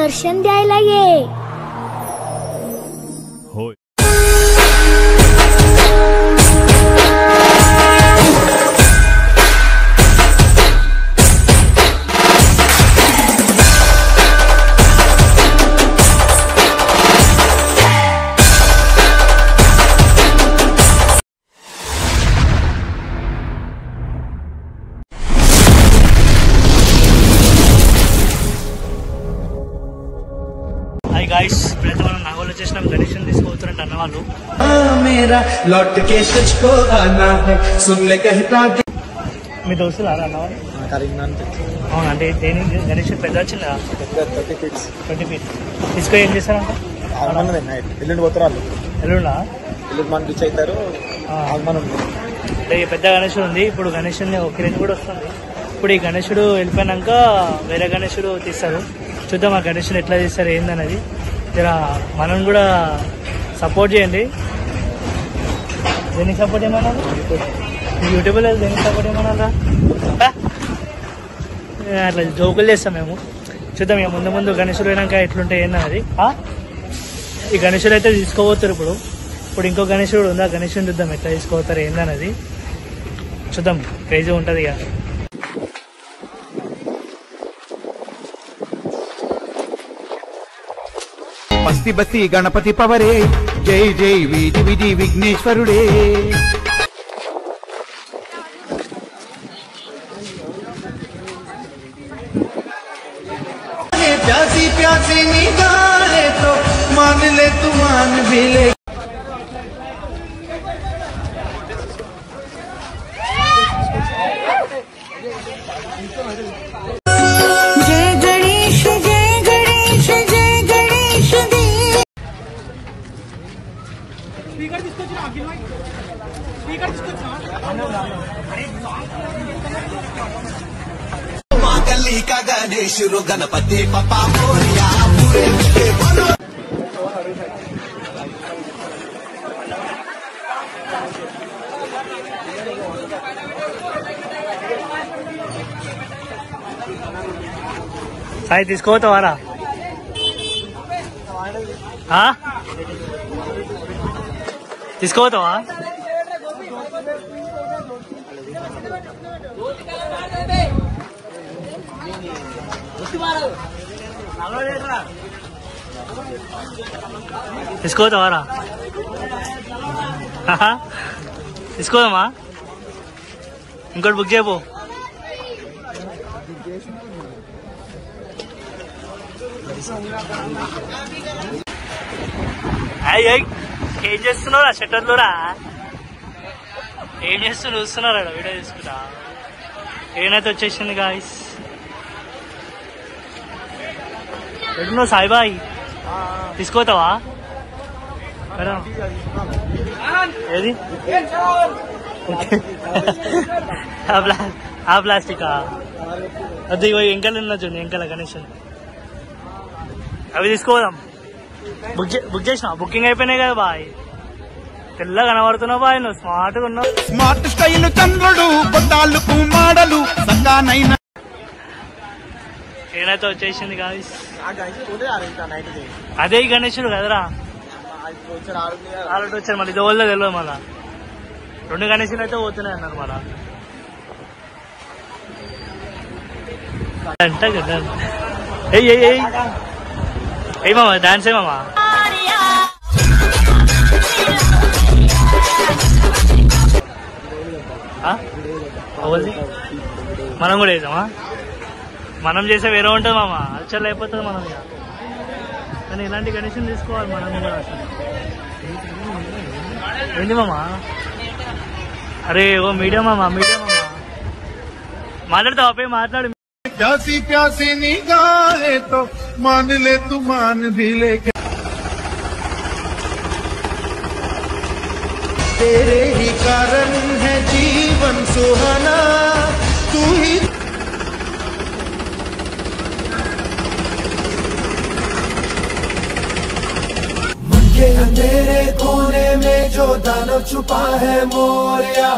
दर्शन द्यायला ये। Hi guys, इప్పుడైతే మనం నాగోల్ వచ్చేసినాం. గణేషన్ తీసుకుపోతున్నట్టు అన్న వాళ్ళు. మీ దోస్తులు అన్న వాళ్ళు అవును. అంటే గణేషన్ పెద్ద వచ్చిందా? 20 feet తీసుకొని ఏం చేస్తారంట? ఎల్లుండి పోతారు. ఎల్లుండా మనకి అవుతారు. అంటే పెద్ద గణేశుడు ఉంది. ఇప్పుడు గణేశుడిని ఒక రెండు కూడా వస్తుంది. ఇప్పుడు ఈ గణేశుడు వెళ్ళిపోయినాక వేరే గణేశుడు తీస్తారు. చూద్దాం ఆ గణేశుడు ఎట్లా తీస్తారు ఏందనేది. జర మనం కూడా సపోర్ట్ చేయండి. దేనికి సపోర్ట్ చేయమన్నారు? యూట్యూబ్ లేదు, దేనికి సపోర్ట్ చేయమన్నారా? అట్లా జోకులు చేస్తాం మేము. చూద్దాం ఇక ముందు ముందు గణేశుడు పోయినాక ఎట్లుంటాయి ఏందన్నది. ఈ గణేశుడు అయితే తీసుకోబోతారు. ఇప్పుడు ఇంకో గణేశుడు ఉంది. ఆ గణేశుడు చూద్దాం ఎట్లా తీసుకోబోతారు ఏందన్నది. చూద్దాం, క్రేజీ ఉంటుంది ఇక. బస్తి బస్తి గణపతి పవరే, జై జై వీధి విధి విఘ్నేశ్వరుడే. प्यासी प्यासी निगाहे तो मान ले तू मान भी ले। जय गणेश जय गणेश जय गणेश दे। स्पीकर తీసుకొచ్చిన అఖిల్ భాయ్, స్పీకర్ తీసుకొచ్చిన गली का गणेशुरु गणपति पप्पा मोरिया पूरे के बोलो। సాయి తీసుకోతావారా? తీసుకోతావా? తీసుకోతావారా? తీసుకోదామా? ఇంకోటి బుక్ చేయబో. ఏం చేస్తున్నారా? షట్టర్లురా ఏం చేస్తున్నారు? చూస్తున్నారా? వీడియో తీసుకుంటా. ఏనైతే వచ్చేసింది గాయస్. ఎడున్నావు సాయిబాయి? తీసుకోతావా? ఏది ఆ ప్లాస్టికా? అది ఎంకలు ఉన్నా చూడండి, ఎంకల గణేష్. అవి తీసుకోదాం. బుక్ చేసినా? బుకింగ్ అయిపోయినాయి కదా బాయ్. తెల్ల కనబడుతున్నావు బాయ్, నువ్వు స్మార్ట్గా ఉన్నావు. స్మార్ట్ స్టైల్ చంద్రుడు పొట్టాలు కుమాడలు సగానైన ఏనైతే వచ్చేసింది గాయస్. అదే గణేశుడు కదరా? ఆల్రెడీ వచ్చారు. మళ్ళీ దోళ్ళ తెలియదు. మళ్ళా 2 గణేశులు అయితే పోతున్నాయి అన్నారు. మళ్ళా అంట కదా. ఏ మామా డాన్స్ ఏమామా? మనం కూడా వేసామా? మనం చేసే వేరే ఉంటుంది మామా. అచ్చలు అయిపోతుంది మనం. కానీ ఇలాంటి గణేషన్ తీసుకోవాలి మనం కూడా. అసలు ఏంది మామా? అరే ఓ మీడియా మామా, మీడియా మామా మాట్లాడతావా? పోయి మాట్లాడు. प्यासी प्यासी निगाहे तो मान ले तू मान भी ले। तेरे ही कारण है जीवन सुहाना, तू ही मन के अंधेरे कोने में जो दानव छुपा है मोरिया।